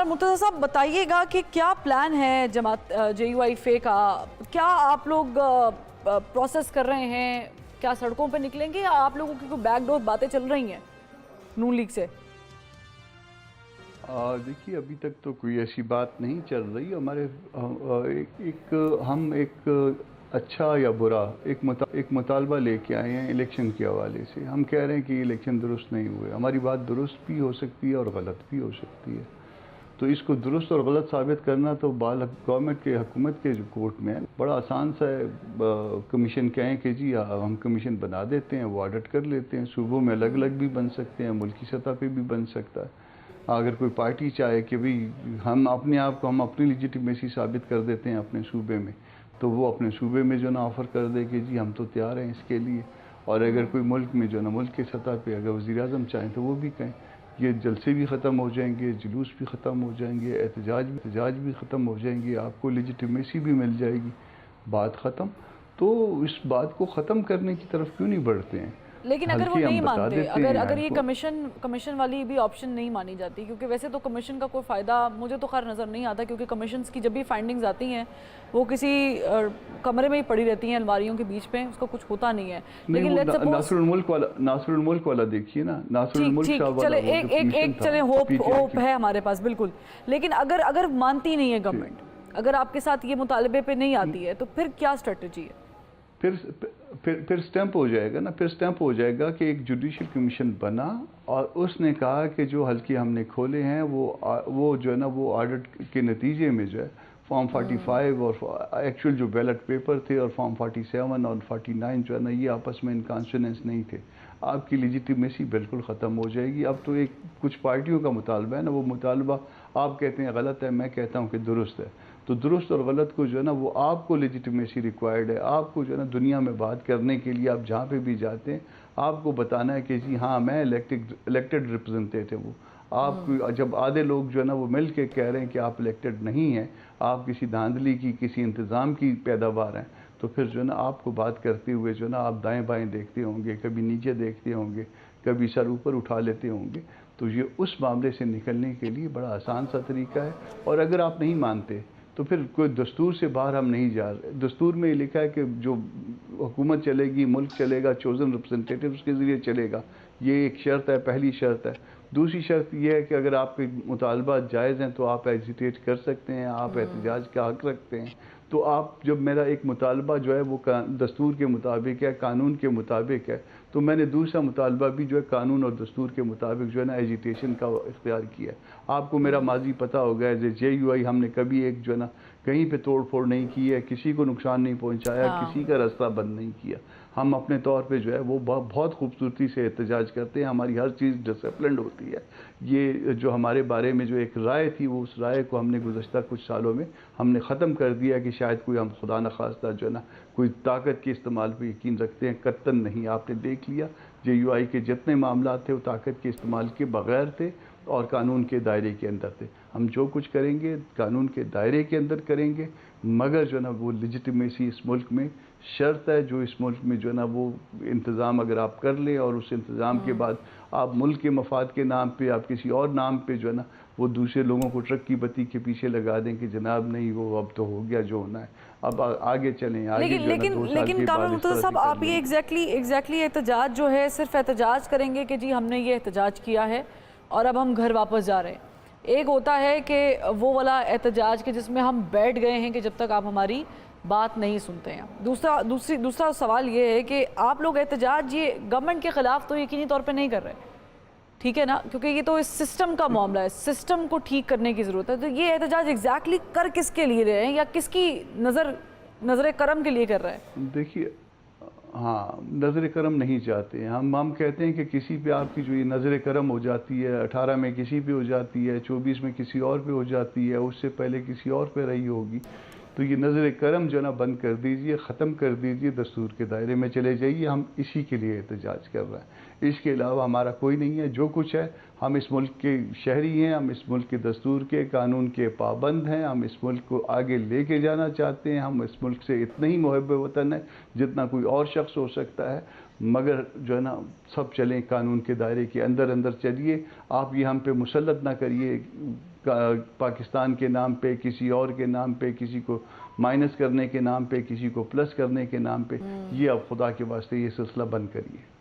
مرتضیٰ صاحب بتائیے گا کہ کیا پلان ہے جماعت JUI کا؟ کیا آپ لوگ پروسیس کر رہے ہیں؟ کیا سڑکوں پہ نکلیں گے یا آپ لوگوں کی کوئی بیک ڈور باتیں چل رہی ہیں نون لیگ سے؟ دیکھیے ابھی تک تو کوئی ایسی بات نہیں چل رہی. ہمارے ہم ایک اچھا یا برا ایک مطالبہ لے کے آئے ہیں الیکشن کے حوالے سے. ہم کہہ رہے ہیں کہ الیکشن درست نہیں ہوئے. ہماری بات درست بھی ہو سکتی ہے اور غلط بھی ہو سکتی ہے. تو اس کو درست اور غلط ثابت کرنا تو گورنمنٹ کے حکومت کے جو کورٹ میں ہے. بڑا آسان سا ہے. کمیشن کہیں کہ جی ہم کمیشن بنا دیتے ہیں, وہ آڈٹ کر لیتے ہیں. صوبوں میں الگ الگ بھی بن سکتے ہیں, ملکی سطح پہ بھی بن سکتا ہے. اگر کوئی پارٹی چاہے کہ بھئی ہم اپنے آپ کو ہم اپنی لیجیٹیمیسی ثابت کر دیتے ہیں اپنے صوبے میں, تو وہ اپنے صوبے میں جو نا آفر کر دے کہ جی ہم تو تیار ہیں اس کے لیے. اور اگر کوئی ملک میں جو نا ملک کی سطح پہ اگر وزیر اعظم چاہیں تو وہ بھی کہیں. یہ جلسے بھی ختم ہو جائیں گے, جلوس بھی ختم ہو جائیں گے, احتجاج بھی ختم ہو جائیں گے, آپ کو لیجیٹیمیسی بھی مل جائے گی. بات ختم. تو اس بات کو ختم کرنے کی طرف کیوں نہیں بڑھتے ہیں؟ لیکن اگر وہ نہیں مانتے, اگر یہ کمیشن والی بھی آپشن نہیں مانی جاتی, کیونکہ ویسے تو کمیشن کا کوئی فائدہ مجھے تو خیر نظر نہیں آتا, کیونکہ کمیشنز کی جب بھی فائنڈنگز آتی ہیں وہ کسی کمرے میں ہی پڑی رہتی ہیں الماریوں کے بیچ میں, اس کا کچھ ہوتا نہیں ہے. لیکن ناصر الملک والا دیکھیے نا, ناصر الملک صاحب والا چلے ہوپ ہے ہمارے پاس بالکل. لیکن اگر مانتی نہیں ہے گورنمنٹ, اگر آپ کے ساتھ یہ مطالبے پہ نہیں آتی ہے, تو پھر کیا اسٹریٹجی ہے؟ پھر سٹیمپ ہو جائے گا نا. پھر سٹیمپ ہو جائے گا کہ ایک جوڈیشل کمیشن بنا اور اس نے کہا کہ جو حلقے ہم نے کھولے ہیں وہ جو ہے نا وہ آڈٹ کے نتیجے میں جو ہے فارم 45 اور ایکچوئل جو بیلٹ پیپر تھے اور فارم 47 اور 49 جو ہے نا یہ آپس میں انکانسوننس نہیں تھے. آپ کی لیجیٹیمیسی بالکل ختم ہو جائے گی. اب تو ایک کچھ پارٹیوں کا مطالبہ ہے نا, وہ مطالبہ آپ کہتے ہیں غلط ہے, میں کہتا ہوں کہ درست ہے. تو درست اور غلط کو جو ہے نا وہ آپ کو لیجیٹیمیسی ریکوائرڈ ہے. آپ کو جو ہے نا دنیا میں بات کرنے کے لیے آپ جہاں پہ بھی جاتے ہیں آپ کو بتانا ہے کہ جی ہاں میں الیکٹڈ ریپرزنٹیٹیو ہوں. آپ کو جب آدھے لوگ جو ہے نا وہ مل کے کہہ رہے ہیں کہ آپ الیکٹڈ نہیں ہیں, آپ کسی دھاندلی کی کسی انتظام کی پیداوار ہیں, تو پھر جو ہے نا آپ کو بات کرتے ہوئے جو ہے نا آپ دائیں بائیں دیکھتے ہوں گے, کبھی نیچے دیکھتے ہوں گے, کبھی سر اوپر اٹھا لیتے ہوں گے. تو یہ اس معاملے سے نکلنے کے لیے بڑا آسان سا طریقہ ہے. اور اگر آپ نہیں مانتے تو پھر کوئی دستور سے باہر ہم نہیں جا رہے. دستور میں یہ لکھا ہے کہ جو حکومت چلے گی, ملک چلے گا, چوزن ریپرزنٹیٹیوز کے ذریعے چلے گا. یہ ایک شرط ہے, پہلی شرط ہے. دوسری شرط یہ ہے کہ اگر آپ کے مطالبات جائز ہیں تو آپ ایجیٹیٹ کر سکتے ہیں, آپ احتجاج کا حق رکھتے ہیں. تو آپ جب میرا ایک مطالبہ جو ہے وہ دستور کے مطابق ہے, قانون کے مطابق ہے, تو میں نے دوسرا مطالبہ بھی جو ہے قانون اور دستور کے مطابق جو ہے نا ایجیٹیشن کا اختیار کیا. آپ کو میرا ماضی پتہ ہوگا ہے, JUI ہم نے کبھی ایک جو ہے نا کہیں پہ توڑ پھوڑ نہیں کی ہے, کسی کو نقصان نہیں پہنچایا, کسی کا راستہ بند نہیں کیا. ہم اپنے طور پہ جو ہے وہ بہت خوبصورتی سے احتجاج کرتے ہیں. ہماری ہر چیز ڈسپلنڈ ہوتی ہے. یہ جو ہمارے بارے میں جو ایک رائے تھی, وہ اس رائے کو ہم نے گزشتہ کچھ سالوں میں ہم نے ختم کر دیا کہ شاید کوئی ہم خدا نخواستہ جو ہے نا کوئی طاقت کے استعمال پہ یقین رکھتے ہیں. قطعاً نہیں. آپ نے دیکھ لیا JUI کے جتنے معاملات تھے وہ طاقت کے استعمال کے بغیر تھے اور قانون کے دائرے کے اندر تھے. ہم جو کچھ کریں گے قانون کے دائرے کے اندر کریں گے, مگر جو ہے نا وہ لیجیٹیمیسی اس ملک میں شرط ہے. جو اس ملک میں جو ہے نا وہ انتظام اگر آپ کر لیں اور اس انتظام کے بعد آپ ملک کے مفاد کے نام پہ آپ کسی اور نام پہ جو ہے نا وہ دوسرے لوگوں کو ٹرک کی بتی کے پیچھے لگا دیں کہ جناب نہیں وہ اب تو ہو گیا جو ہونا ہے, اب آگے چلیں, آگے جو ہے نا 2 سال کے بعد اس طرح صاحب آپ یہ ایگزیکٹلی احتجاج جو ہے صرف احتجاج کریں گے کہ جی ہم نے یہ احتجاج کیا ہے اور اب ہم گھر واپس جا رہے ہیں. ایک ہوتا ہے کہ وہ والا احتجاج کے جس میں ہم بیٹھ گئے ہیں کہ جب تک آپ ہماری بات نہیں سنتے ہیں. دوسرا سوال یہ ہے کہ آپ لوگ احتجاج یہ گورنمنٹ کے خلاف تو یقینی طور پہ نہیں کر رہے, ٹھیک ہے نا, کیونکہ یہ تو اس سسٹم کا معاملہ ہے, سسٹم کو ٹھیک کرنے کی ضرورت ہے. تو یہ احتجاج ایگزیکٹلی کر کس کے لیے رہے ہیں یا کس کی نظر کرم کے لیے کر رہے ہیں؟ دیکھیے ہاں, نظر کرم نہیں چاہتے ہیں ہم کہتے ہیں کہ کسی پہ آپ کی جو یہ نظر کرم ہو جاتی ہے, 18 میں کسی پہ ہو جاتی ہے, 24 میں کسی اور پہ ہو جاتی ہے, اس سے پہلے کسی اور پہ رہی ہوگی, تو یہ نظر کرم جو ہے نا بند کر دیجئے, ختم کر دیجئے, دستور کے دائرے میں چلے جائیے. ہم اسی کے لیے احتجاج کر رہے ہیں, اس کے علاوہ ہمارا کوئی نہیں ہے. جو کچھ ہے ہم اس ملک کے شہری ہیں, ہم اس ملک کے دستور کے قانون کے پابند ہیں, ہم اس ملک کو آگے لے کے جانا چاہتے ہیں. ہم اس ملک سے اتنا ہی محب وطن ہے جتنا کوئی اور شخص ہو سکتا ہے, مگر جو ہے نا سب چلیں قانون کے دائرے کے اندر چلیے. آپ یہ ہم پہ مسلط نہ کریے پاکستان کے نام پہ، کسی اور کے نام پہ، کسی کو مائنس کرنے کے نام پہ، کسی کو پلس کرنے کے نام پہ، یہ اب خدا کے واسطے یہ سلسلہ بند کریے.